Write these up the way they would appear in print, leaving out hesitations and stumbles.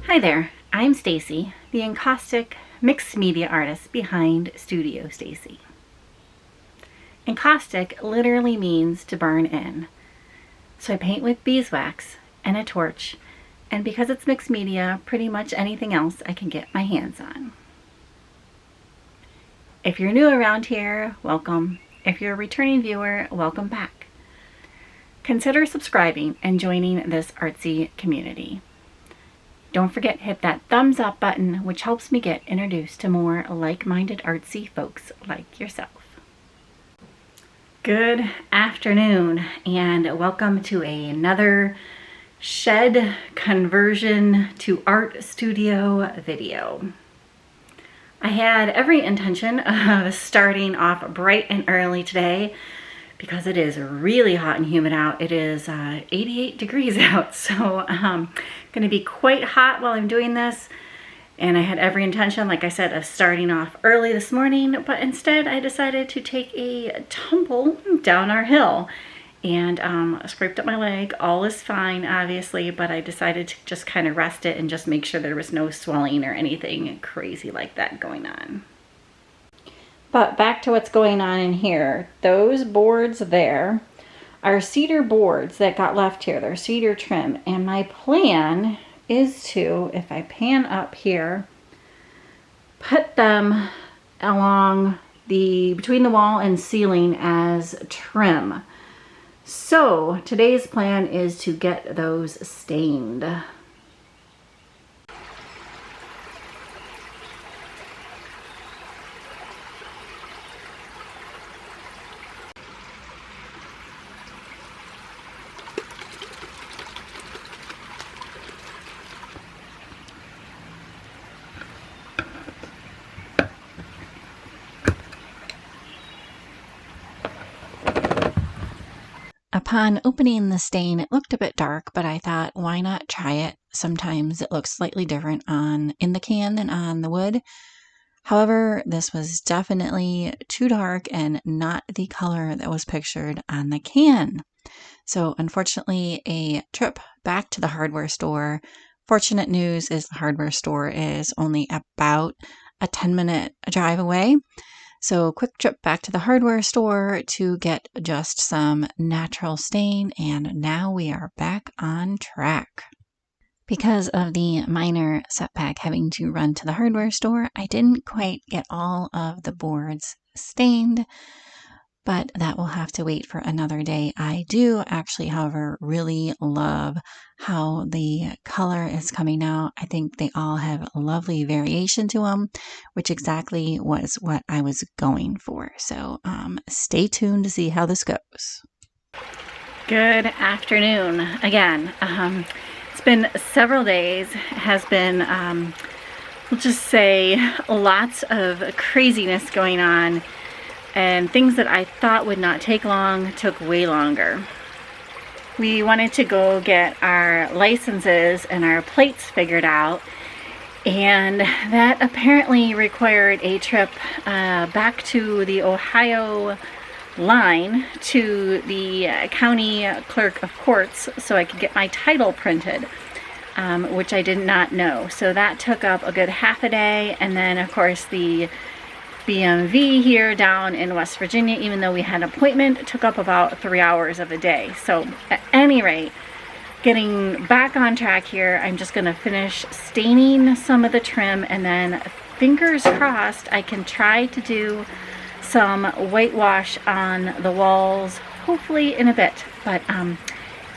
Hi there, I'm Stacy, the encaustic mixed media artist behind Studio Stacy. Encaustic literally means to burn in. So I paint with beeswax and a torch, and because it's mixed media, pretty much anything else I can get my hands on. If you're new around here, welcome. If you're a returning viewer, welcome back. Consider subscribing and joining this artsy community. Don't forget to hit that thumbs up button, which helps me get introduced to more like-minded artsy folks like yourself. Good afternoon and welcome to another shed conversion to art studio video. I had every intention of starting off bright and early today because it is really hot and humid out. It is 88 degrees out, so going to be quite hot while I'm doing this. And I had every intention, like I said, of starting off early this morning, but instead I decided to take a tumble down our hill and scraped up my leg. All is fine, obviously, but I decided to just kind of rest it and just make sure there was no swelling or anything crazy like that going on. But back to what's going on in here. Those boards there are cedar boards that got left here. They're cedar trim. And my plan is to, if I pan up here, put them along between the wall and ceiling as trim. So today's plan is to get those stained. Upon opening the stain, it looked a bit dark, but I thought, why not try it? Sometimes it looks slightly different in the can than on the wood. However, this was definitely too dark and not the color that was pictured on the can. So unfortunately, a trip back to the hardware store. Fortunate news is the hardware store is only about a 10-minute drive away. So quick trip back to the hardware store to get just some natural stain, and now we are back on track. Because of the minor setback having to run to the hardware store, I didn't quite get all of the boards stained, but that will have to wait for another day. I do actually, however, really love how the color is coming out. I think they all have a lovely variation to them, which exactly was what I was going for. So stay tuned to see how this goes. Good afternoon again. It's been several days, has been, we'll just say, lots of craziness going on. And things that I thought would not take long took way longer. We wanted to go get our licenses and our plates figured out, and that apparently required a trip back to the Ohio line to the county clerk of courts so I could get my title printed, which I did not know. So that took up a good half a day, and then of course the BMV here down in West Virginia, even though we had an appointment, took up about 3 hours of the day. So at any rate, getting back on track here, I'm just going to finish staining some of the trim, and then fingers crossed I can try to do some whitewash on the walls, hopefully in a bit. But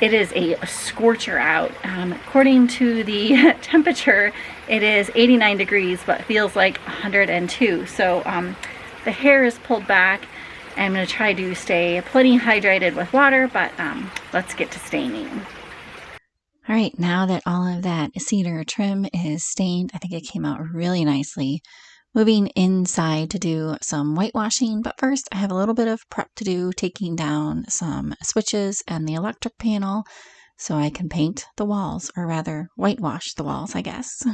it is a scorcher out. According to the temperature, it is 89 degrees, but feels like 102. So the hair is pulled back. I'm going to try to stay plenty hydrated with water, but let's get to staining. All right, now that all of that cedar trim is stained, I think it came out really nicely. Moving inside to do some whitewashing, but first I have a little bit of prep to do, taking down some switches and the electric panel so I can paint the walls, or rather whitewash the walls, I guess.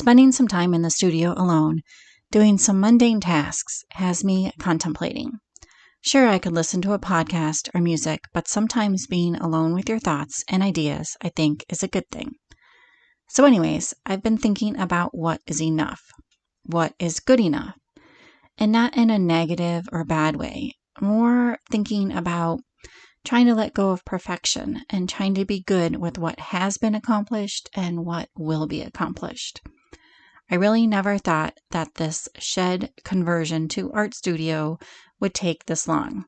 Spending some time in the studio alone, doing some mundane tasks, has me contemplating. Sure, I could listen to a podcast or music, but sometimes being alone with your thoughts and ideas, I think, is a good thing. So anyways, I've been thinking about what is enough, what is good enough, and not in a negative or bad way, more thinking about trying to let go of perfection and trying to be good with what has been accomplished and what will be accomplished. I really never thought that this shed conversion to art studio would take this long,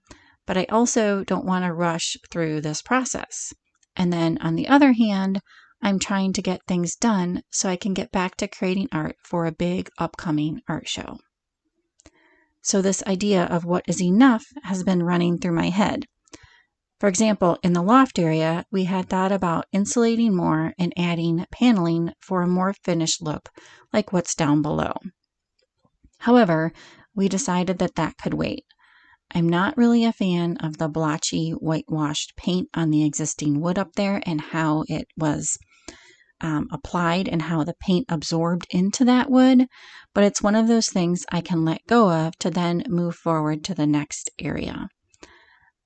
but I also don't want to rush through this process. And then on the other hand, I'm trying to get things done so I can get back to creating art for a big upcoming art show. So this idea of what is enough has been running through my head. For example, in the loft area, we had thought about insulating more and adding paneling for a more finished look, like what's down below. However, we decided that could wait. I'm not really a fan of the blotchy whitewashed paint on the existing wood up there and how it was applied and how the paint absorbed into that wood, but it's one of those things I can let go of to then move forward to the next area.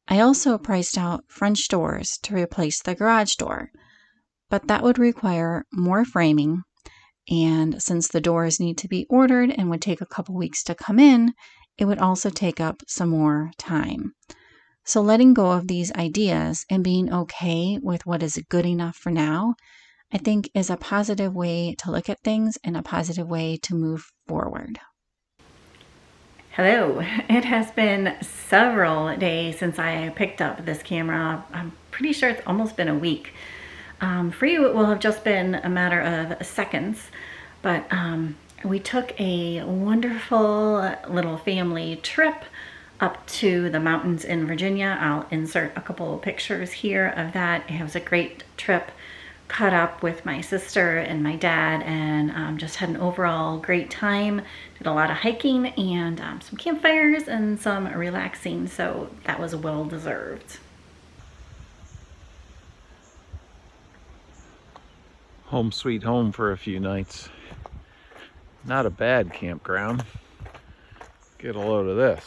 I also priced out French doors to replace the garage door, but that would require more framing, and since the doors need to be ordered and would take a couple weeks to come in, it would also take up some more time. So letting go of these ideas and being okay with what is good enough for now, I think is a positive way to look at things and a positive way to move forward. Hello. It has been several days since I picked up this camera. I'm pretty sure it's almost been a week. For you, it will have just been a matter of seconds, but we took a wonderful little family trip up to the mountains in Virginia. I'll insert a couple of pictures here of that. It was a great trip. Caught up with my sister and my dad and just had an overall great time. Did a lot of hiking and some campfires and some relaxing, so that was well deserved. Home sweet home for a few nights. Not a bad campground. Get a load of this.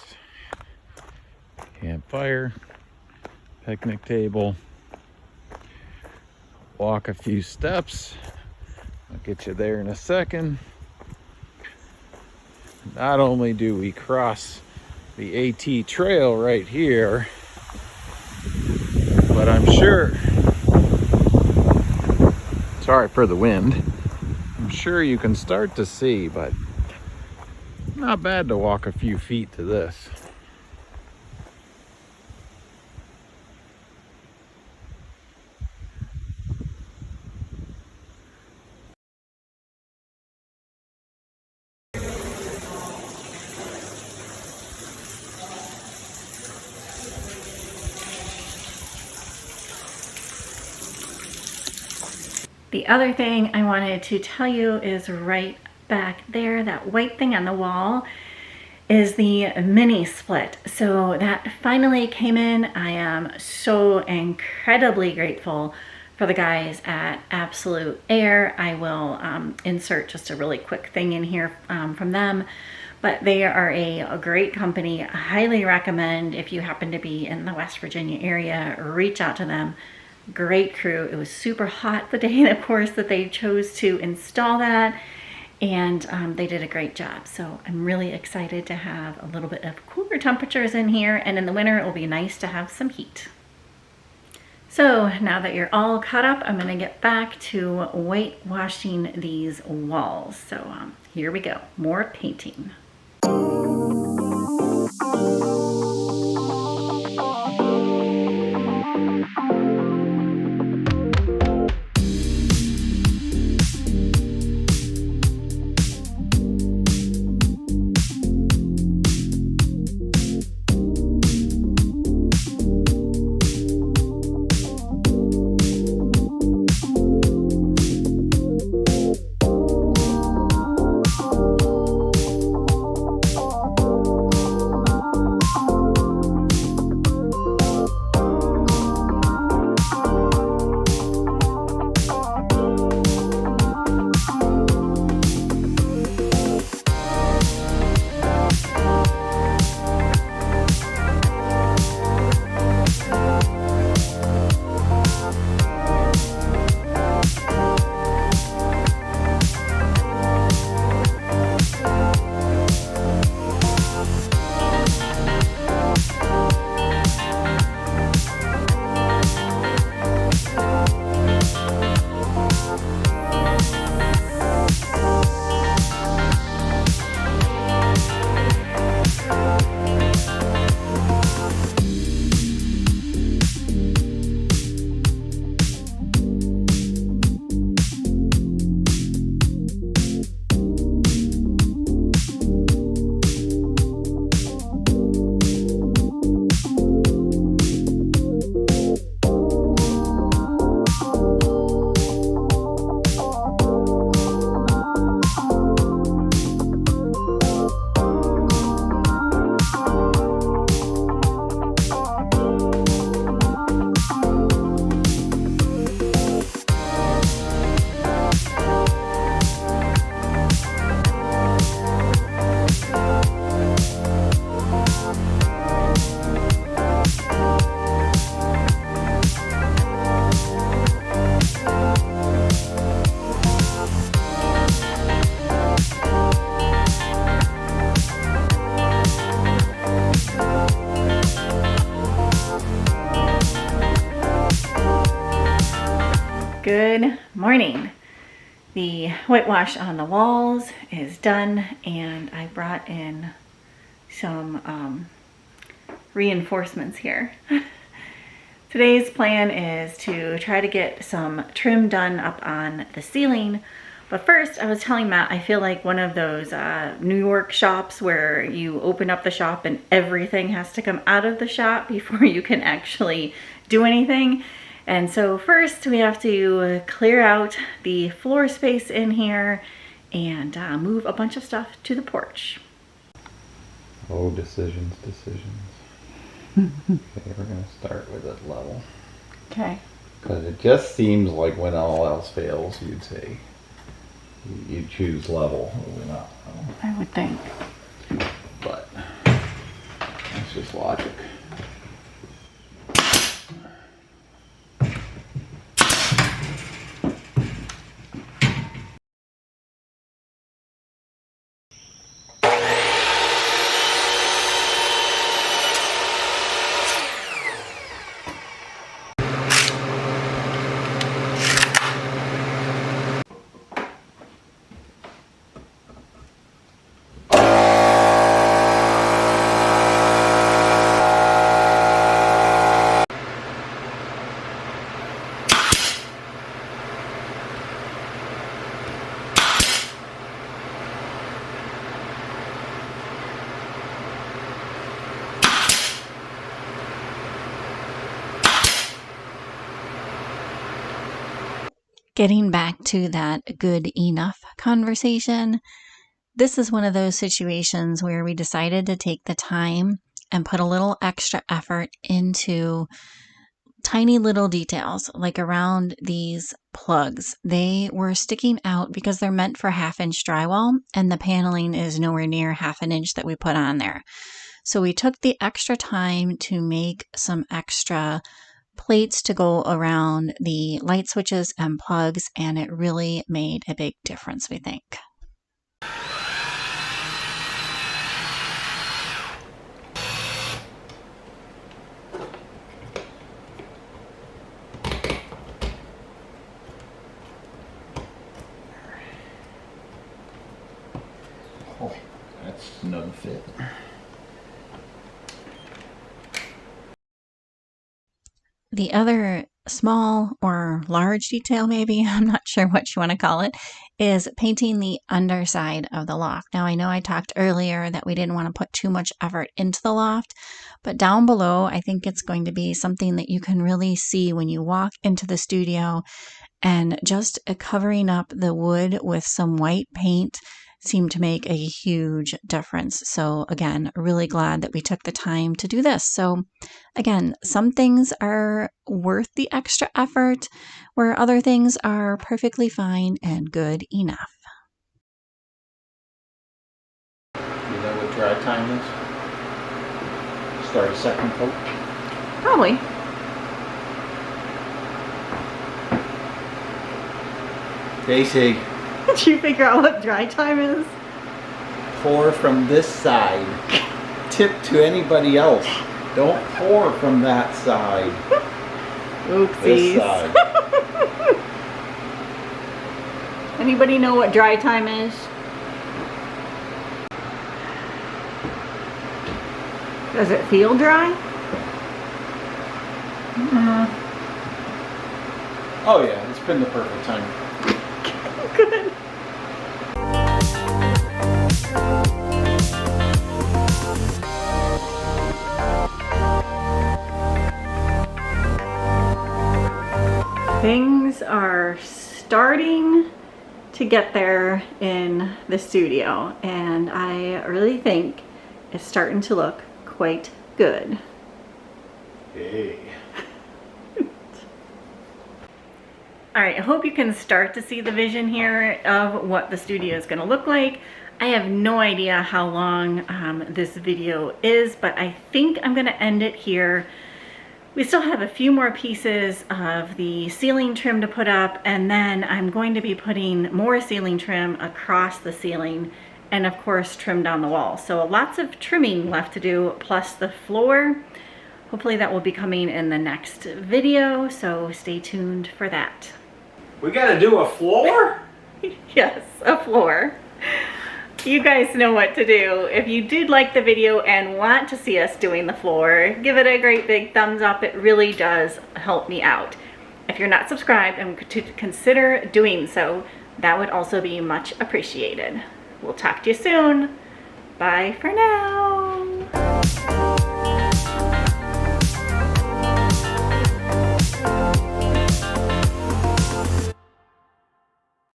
Campfire, picnic table, walk a few steps. I'll get you there in a second. Not only do we cross the AT trail right here, but I'm sure, sorry for the wind, I'm sure you can start to see, but not bad to walk a few feet to this. The other thing I wanted to tell you is right back there, that white thing on the wall is the mini split. So that finally came in. I am so incredibly grateful for the guys at Absolute Air. I will insert just a really quick thing in here from them. But they are a great company. I highly recommend, if you happen to be in the West Virginia area, reach out to them. Great crew. It was super hot the day, of course, that they chose to install that, and they did a great job. So I'm really excited to have a little bit of cooler temperatures in here, and in the winter it will be nice to have some heat. So now that you're all caught up, I'm going to get back to whitewashing these walls. So here we go, more painting. Good morning. The whitewash on the walls is done, and I brought in some reinforcements here. Today's plan is to try to get some trim done up on the ceiling. But first, I was telling Matt, I feel like one of those New York shops where you open up the shop and everything has to come out of the shop before you can actually do anything. And so first we have to clear out the floor space in here and move a bunch of stuff to the porch. Oh, decisions. Okay, we're gonna start with it level. Okay. Because it just seems like when all else fails, you'd say, you'd choose level over not level. I would think. But that's just logic. Getting back to that good enough conversation, this is one of those situations where we decided to take the time and put a little extra effort into tiny little details, like around these plugs. They were sticking out because they're meant for 1/2 inch drywall, and the paneling is nowhere near 1/2 an inch that we put on there. So we took the extra time to make some extra plates to go around the light switches and plugs, and it really made a big difference, we think. Oh, that's snug fit. The other small or large detail, maybe, I'm not sure what you want to call it, is painting the underside of the loft. Now, I know I talked earlier that we didn't want to put too much effort into the loft, but down below, I think it's going to be something that you can really see when you walk into the studio, and just covering up the wood with some white paint seemed to make a huge difference. So again, really glad that we took the time to do this. So again, some things are worth the extra effort, where other things are perfectly fine and good enough. You know what dry time is? Start a second coat. Probably. Stacy, Did you figure out what dry time is? pour from this side. Tip to anybody else. Don't pour from that side. Oopsies. This side. Anybody know what dry time is? Does it feel dry? Oh yeah, it's been the perfect time. Good. Things are starting to get there in the studio, and I really think it's starting to look quite good. Hey. All right, I hope you can start to see the vision here of what the studio is going to look like. I have no idea how long this video is, but I think I'm going to end it here. We still have a few more pieces of the ceiling trim to put up, and then I'm going to be putting more ceiling trim across the ceiling, and of course trim down the wall. So lots of trimming left to do, plus the floor. Hopefully that will be coming in the next video, so stay tuned for that. We gotta do a floor? Yes, a floor. You guys know what to do. If you did like the video and want to see us doing the floor, give it a great big thumbs up. It really does help me out. If you're not subscribed and to consider doing so, that would also be much appreciated. We'll talk to you soon. Bye for now.